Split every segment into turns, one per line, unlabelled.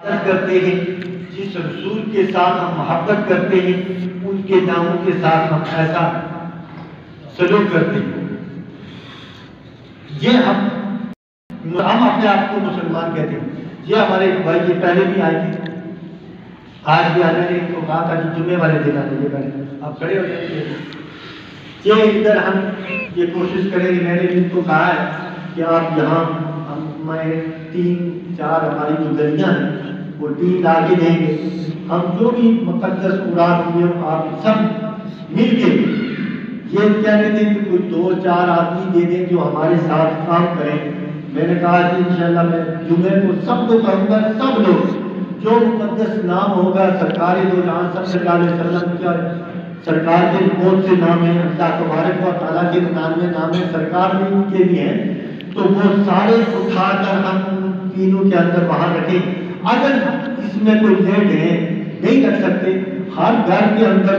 کرتے ہیں، جس رسول کے ساتھ ہم محبت کرتے ہیں ان کے ناموں کے ساتھ ہم ایسا سلوک کرتے ہیں۔ یہ ہم اپنے آپ کو مسلمان کہتے ہیں۔ یہ ہمارے بھائی یہ پہلے بھی آئے تھے، آج بھی آنے نے ان کو کہا تھا کہ جمعے والے دن آنے پہلے آپ کھڑے ہو جائیں۔ یہ ادھر ہم یہ کوشش کریں گے، میں نے ان کو کہا ہے کہ آپ یہاں ہمیں 3-4 ہماری جو گلیاں ہیں وہ 3 لا کے دیں گے، ہم جو بھی مقدس مراد ہوں گے آپ سب مل کے یہ کیا کہتے ہیں کہ کوئی 2-4 آدمی دے دیں جو ہمارے ساتھ کام کریں۔ میں نے کہا کہ انشاءاللہ میں جمعے کو سب کو کہوں گا، سب لوگ جو مقدس نام ہوگا سرکار دو جہاں صلی اللہ علیہ وسلم کا سرکار کے بہت سے نام ہیں، اللہ تبارک و تعالیٰ کے 99 نام ہیں، سرکار میں ان کے بھی ہیں، تو وہ سارے اٹھا کر ہم تینوں کے اندر وہاں رکھیں۔ اگر اس میں کوئی لیٹ ہے نہیں رکھ سکتے، ہر گھر کے اندر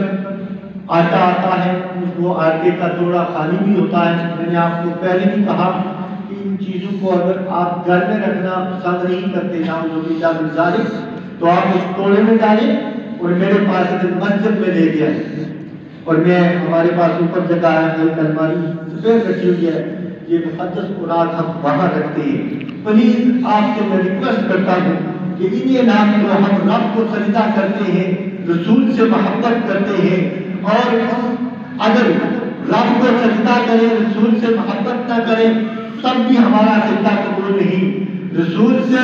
آٹا آتا ہے، وہ آٹے کا توڑا خالی بھی ہوتا ہے۔ میں نے آپ کو پہلے بھی کہا کہ ان چیزوں کو اگر آپ گھر میں رکھنا پسند نہیں کرتے تو آپ اس توڑے میں ڈالیں اور میرے پاس مسجد میں لے کے آئیں، اور میں ہمارے پاس اوپر جگہ ہے، ایک الماری سفید رکھی ہوئی ہے، یہ مقدس قرآن ہم وہاں رکھتے ہیں۔ پلیز آپ سے میں ریکویسٹ کرتا ہوں کہ انہیں نام کو ہم رب کو سجدہ کرتے ہیں، رسول سے محبت کرتے ہیں، اور اگر رب کو سجدہ کریں رسول سے محبت نہ کریں تب بھی ہمارا سجدہ قبول نہیں۔ رسول سے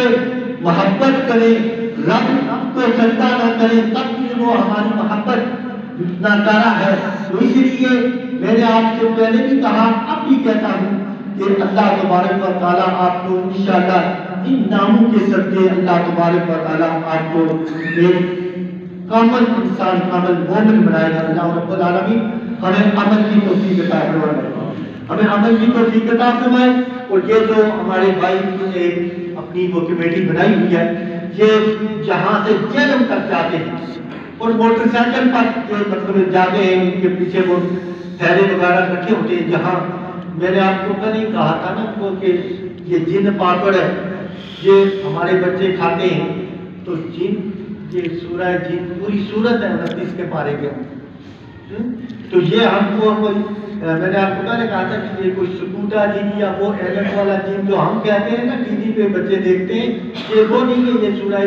محبت کریں، رب کو سجدہ نہ کریں تب بھی وہ ہماری محبت ناکارہ ہے۔ تو اس لیے میں نے آپ سے پہلے بھی کہا، اب بھی کہتا ہوں کہ اللہ تبارک و تعالیٰ آپ کو انشاءاللہ ان ناموں کے صدقے اللہ تبارک و تعالیٰ آپ کو ایک کامل انسان، کامل مومن بنائے گا۔ اللہ رب العالمین ہمیں عمل کی توفیق عطا فرمائے، ہمیں عمل کی توفیق عطا فرمائے۔ اور یہ جو ہمارے بھائی نے اپنی وہ کمیٹی بنائی ہوئی ہے، یہ جہاں سے جہلم تک جاتے ہیں اور موٹر سائیکل پر مطلب جاتے ہیں، ان کے پیچھے وہ تھیلے وغیرہ رکھے ہوتے ہیں، جہاں میں نے آپ کو پہلے ہی کہا تھا نا وہ کہ یہ جن پاپڑ ہے یہ ہمارے بچے کھاتے ہیں، تو جن یہ سورہ جن پوری سورت ہے 29 کے پارے کے، تو یہ ہم کو میں نے آپ کو پہلے کہا تھا کہ یہ کوئی سکوٹا جن یا وہ ایلٹ والا جن جو ہم کہتے ہیں نا ٹی وی پہ بچے دیکھتے ہیں، یہ وہ نہیں ہے، یہ سورہ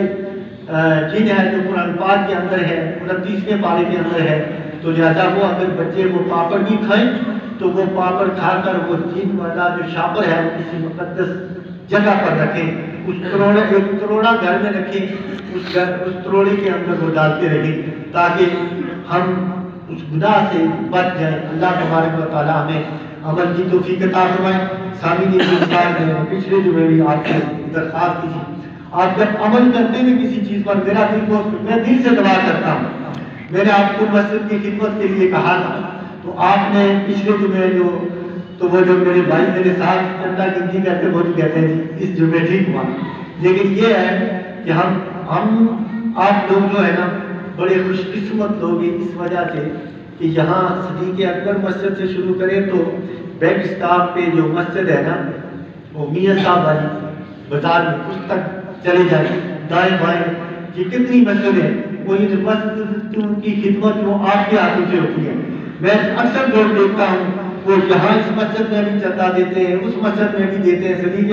جن ہے جو قرآن پاک کے اندر ہے، 29ویں پارے کے اندر ہے۔ تو لہٰذا وہ اگر بچے وہ پاپڑ بھی کھائیں تو وہ پاپڑ کھا کر وہ جن والا جو شاپر ہے وہ کسی مقدس جگہ پر رکھیں، ایک کروڑا گھر میں رکھیں، اس کروڑے کے اندر وہ ڈالتے رہیں تاکہ ہم اس گناہ سے بچ جائیں۔ اللہ تبارک و تعالیٰ ہمیں عمل کی توفیق عطا فرمائے۔ سامعین میں پچھلے جو میری آپ سے درخواست کی تھی، آپ جب عمل کرتے ہیں کسی چیز پر، میرا دل کو میں دل سے دعا کرتا ہوں۔ میں نے آپ کو مسجد کی خدمت کے لیے کہا تھا، تو آپ نے پچھلے جمعے تو وہ جو میرے بھائی میرے ساتھ چندہ گنتی کرتے وہ بھی کہتے ہیں اس جمعے ٹھیک ہوا، لیکن یہ ہے کہ ہم آپ لوگ جو ہے نا بڑے خوش قسمت لوگ ہیں اس وجہ سے کہ یہاں صدیق اکبر مسجد سے شروع کریں تو بیک اسٹاپ پہ جو مسجد ہے نا وہ میاں صاحب والی بازار میں اس تک چلے جائیں، دائیں بائیں یہ کتنی مسجد ہے، وہ یہ مسجد کی خدمت وہ آپ کے ہاتھوں سے ہوتی ہے۔ میں اکثر لوگ دیکھتا ہوں وہ یہاں اس مسجد میں بھی چندہ دیتے ہیں، اس مسجد میں بھی دیتے ہیں، صدیق